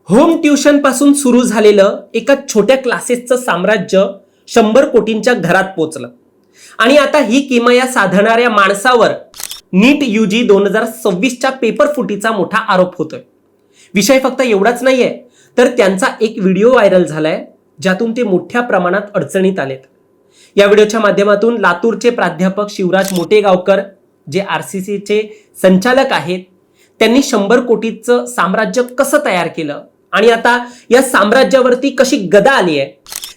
Home tuition पासून सुरू झालेलं एका छोट्या क्लासेसचं साम्राज्य 100 कोटींच्या घरात पोचलं आणि आता ही किमया साधणाऱ्या माणसावर नीट UG 2026च्या पेपर फुटीचा मोठा आरोप होतोय. विषय फक्त एवढाच नाहीये, तर त्यांचा एक व्हिडिओ व्हायरल झालाय ज्यातून ते मोठ्या प्रमाणात अडचणीत आलेत. या व्हिडिओच्या माध्यमातून लातूरचे प्राध्यापक शिवराज मोटेगावकर, जे RCCचे संचालक आहेत, त्यांनी 100 कोटीचं साम्राज्य कसं तयार केलं आणि आता या साम्राज्यावरती कशी गदा आली आहे,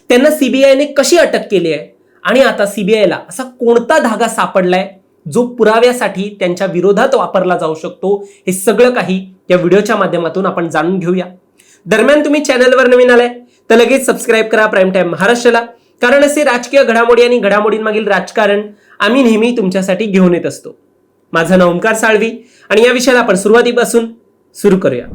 त्यांना CBIने कशी अटक केली आहे आणि आता CBIला असा कोणता धागा सापडलाय जो पुराव्यासाठी त्यांच्या विरोधात वापरला जाऊ शकतो, हे सगळं काही या व्हिडिओच्या माध्यमातून आपण जाणून घेऊया. दरम्यान तुम्ही चॅनलवर नवीन आलाय तर लगेच सबस्क्राईब करा प्राईम टाइम महाराष्ट्राला, कारण असे राजकीय घडामोडी आणि घडामोडींमागील राजकारण आम्ही नेहमी तुमच्यासाठी घेऊन येत असतो. माझं नाव ओमकार साळवी आणि या विषयाला आपण सुरुवातीपासून सुरू करूया.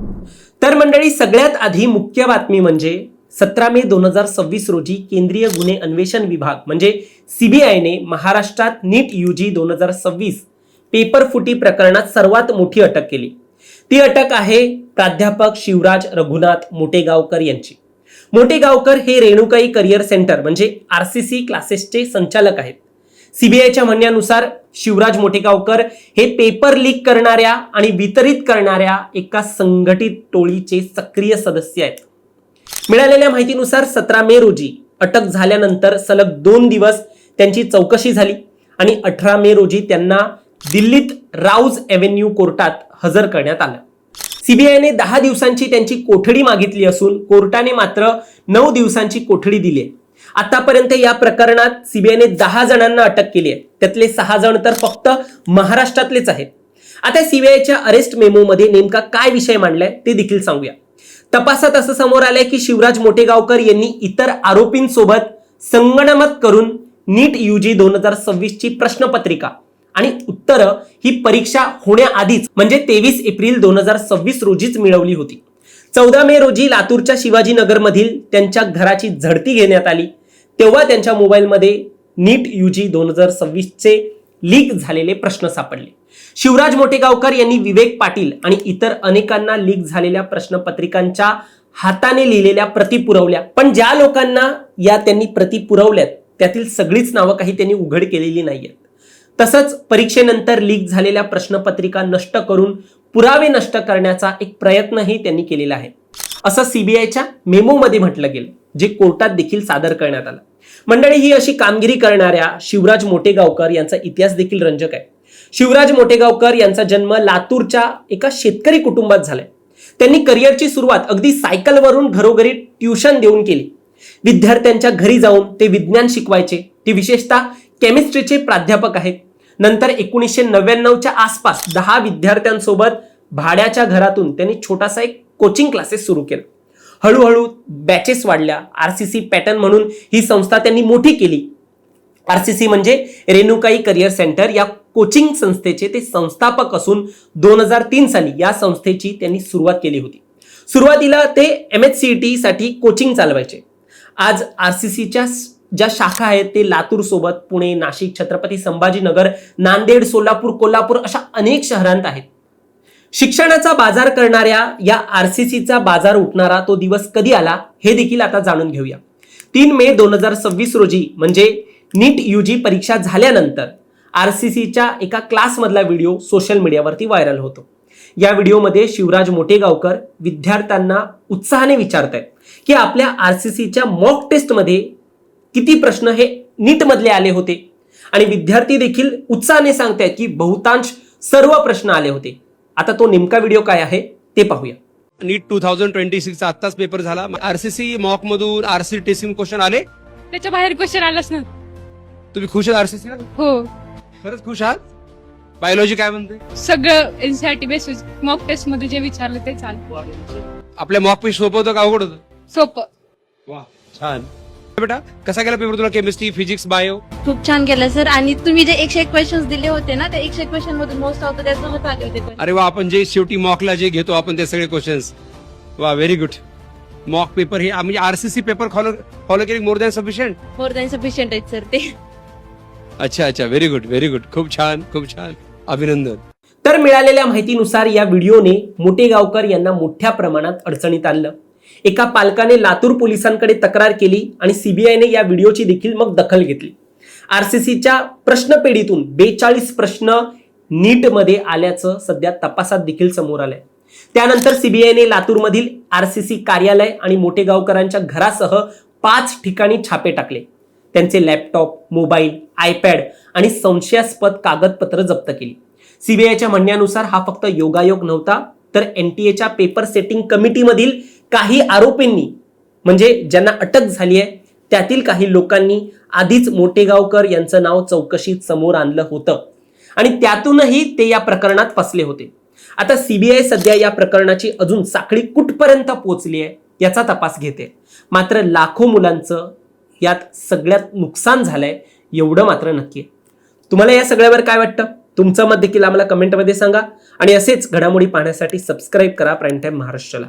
तर मंडळी, सगळ्यात आधी मुख्य बातमी म्हणजे 17 मे 2026 रोजी केंद्रीय गुन्हे अन्वेषण विभाग म्हणजे CBIने महाराष्ट्रात नीट UG 2026 पेपर फुटी प्रकरणात सर्वात मोठी अटक केली. ती अटक आहे प्राध्यापक शिवराज रघुनाथ मोटेगावकर यांची. मोटेगावकर हे रेणुकाई करिअर सेंटर म्हणजे RCC क्लासेसचे संचालक आहेत. CBIच्या म्हणण्यानुसार शिवराज मोटेगावकर हे पेपर लीक करणाऱ्या आणि वितरित करणाऱ्या एका संघटित टोळीचे सक्रिय सदस्य आहेत. मिळालेल्या माहितीनुसार 17 मे रोजी अटक झाल्यानंतर सलग 2 दिवस त्यांची चौकशी झाली आणि 18 मे रोजी त्यांना दिल्लीत राऊज एव्हेन्यू कोर्टात हजर करण्यात आलं. CBIने 10 दिवसांची त्यांची कोठडी मागितली असून कोर्टाने मात्र 9 दिवसांची कोठडी दिली आहे. आतापर्यंत या प्रकरणात CBIने 10 जणांना अटक केली आहे, त्यातले 6 जण तर फक्त महाराष्ट्रातलेच आहेत. आता CBIच्या अरेस्ट मेमोमध्ये नेमका काय विषय मांडलाय ते देखील सांगूया. तपासात असं समोर आलंय की शिवराज मोटेगावकर यांनी इतर आरोपींसोबत संगनमत करून नीट UG 2026ची प्रश्नपत्रिका आणि उत्तरं ही परीक्षा होण्याआधीच म्हणजे 23 एप्रिल 2026 रोजीच मिळवली होती. 14 मे रोजी लातूरच्या शिवाजीनगरमधील त्यांच्या घराची झडती घेण्यात आली. तेव्हा त्यांच्या मोबाईलमध्ये नीट UG 2026चे लीक झालेले प्रश्न सापडले. शिवराज मोटेगावकर यांनी विवेक पाटील आणि इतर अनेकांना लीक झालेल्या प्रश्नपत्रिकांच्या हाताने लिहिलेल्या प्रती पुरवल्या. पण ज्या लोकांना या त्यांनी प्रती पुरवल्यात त्यातील सगळीच नावं काही त्यांनी उघड केलेली नाहीयेत. तसंच परीक्षेनंतर लीक झालेल्या प्रश्नपत्रिका नष्ट करून पुरावे नष्ट करण्याचा एक प्रयत्नही त्यांनी केलेला आहे, असं CBIच्या मेमोमध्ये म्हटलं गेलं, जे कोर्टात देखील सादर करण्यात आलं. मंडळी, ही अशी कामगिरी करणाऱ्या शिवराज मोटेगावकर यांचा इतिहास देखील रंजक आहे. शिवराज मोटेगावकर यांचा जन्म लातूरच्या एका शेतकरी कुटुंबात झालाय. त्यांनी करिअरची सुरुवात अगदी सायकलवरून घरोघरी ट्युशन देऊन केली. विद्यार्थ्यांच्या घरी जाऊन ते विज्ञान शिकवायचे. ते विशेषतः केमिस्ट्रीचे प्राध्यापक आहेत. नंतर 1999च्या आसपास 10 विद्यार्थ्यांसोबत भाड्याच्या घरातून त्यांनी छोटासा एक कोचिंग क्लासेस सुरू केला. हळूहळू बॅचेस वाढल्या. RCC पॅटर्न म्हणून ही संस्था त्यांनी मोठी केली. RCC म्हणजे रेणुकाई करिअर सेंटर या कोचिंग संस्थेचे ते संस्थापक असून 2003 साली या संस्थेची त्यांनी सुरुवात केली होती. सुरुवातीला ते MHCET साठी कोचिंग चालवायचे. आज RCCच्या ज्या शाखा आहेत ते लातूर सोबत पुणे, नाशिक, छत्रपती संभाजीनगर, नांदेड, सोलापूर, कोल्हापूर अशा अनेक शहरांत आहेत. शिक्षणाचा बाजार करणाऱ्या या RCCचा बाजार उठणारा तो दिवस कधी आला हे देखील आता जाणून घेऊया. 3 मे 2026 रोजी म्हणजे नीट UG परीक्षा झाल्यानंतर RCCच्या एका क्लासमधला व्हिडिओ सोशल मीडियावरती व्हायरल होतो. या व्हिडिओमध्ये शिवराज मोटेगावकर विद्यार्थ्यांना उत्साहाने विचारतायत की आपल्या RCCच्या मॉक टेस्टमध्ये किती प्रश्न हे नीट मधले आले होते आणि विद्यार्थी देखील उत्साहाने सांगतायत की बहुतांश सर्व प्रश्न आले होते. आता तो नेमका व्हिडिओ काय आहे ते पाहूया. नीट 2026चा आत्ताच पेपर झाला. RCC मॉक मधून RCC टेस्टिंग क्वेश्चन आले, त्याच्या बाहेर क्वेश्चन आलाच ना. तुम्ही खुश आहात RCC? हो, खरंच खुश आहात? बायोलॉजी काय म्हणते? सगळं NCERT बेसिस मॉक टेस्ट मध्ये जे विचारलं ते चालू. आपल्या मॉक पेस्ट सोपं होतं का अवघड होतं? सोपं. वा, छान. बेटा, कसा गेला पेपर तुला? Chemistry, physics, bio? खूप छान गेलं सर. आणि तुम्ही जे 101 क्वेश्चन्स दिले होते ना, ते 101 क्वेश्चन मधून मोस्ट ऑफ त्याच्यासोबत आले होते. अरे वा, आपण जे शेवटी मॉकला जे घेतो आपण ते सगळे क्वेश्चन्स. वा, व्हेरी गुड. मॉक पेपर हे म्हणजे RCC पेपर फॉलो केली मोर दॅन सफिशियंट आहेत सर ते. अच्छा, व्हेरी गुड, खूप छान, अभिनंदन. तर मिळालेल्या माहितीनुसार या व्हिडिओने मोटेगावकर यांना मोठ्या प्रमाणात अडचणीत आणलं. एका पालकाने लातूर पोलिसांकडे तक्रार केली आणि सीबीआयने या व्हिडिओची देखील मग दखल घेतली. आरसीसीच्या प्रश्नपेढीतून 42 प्रश्न नीटमध्ये आल्याचं सध्या तपासात देखील समोर आलंय. त्यानंतर सीबीआयने लातूरमधील आरसीसी कार्यालय आणि मोटेगावकरांच्या घरासह 5 ठिकाणी छापे टाकले. त्यांचे लॅपटॉप, मोबाईल, आयपॅड आणि संशयास्पद कागदपत्र जप्त केली. सीबीआयच्या म्हणण्यानुसार हा फक्त योगायोग नव्हता, तर एनटीएच्या पेपर सेटिंग कमिटीमधील काही आरोपींनी, म्हणजे ज्यांना अटक झाली आहे त्यातील काही लोकांनी आधीच मोटेगावकर यांचं नाव चौकशीत समोर आणलं होतं आणि त्यातूनही ते या प्रकरणात फसले होते. आता सीबीआय सध्या या प्रकरणाची अजून साखळी कुठपर्यंत पोहोचली आहे याचा तपास घेते. मात्र लाखो मुलांचं यात सगळ्यात नुकसान झालंय एवढं मात्र नक्की आहे. तुम्हाला या सगळ्यावर काय वाटतं? तुमचं मत देखील आम्हाला कमेंटमध्ये सांगा आणि असेच घडामोडी पाहण्यासाठी सबस्क्राईब करा प्राईम टाइम महाराष्ट्राला.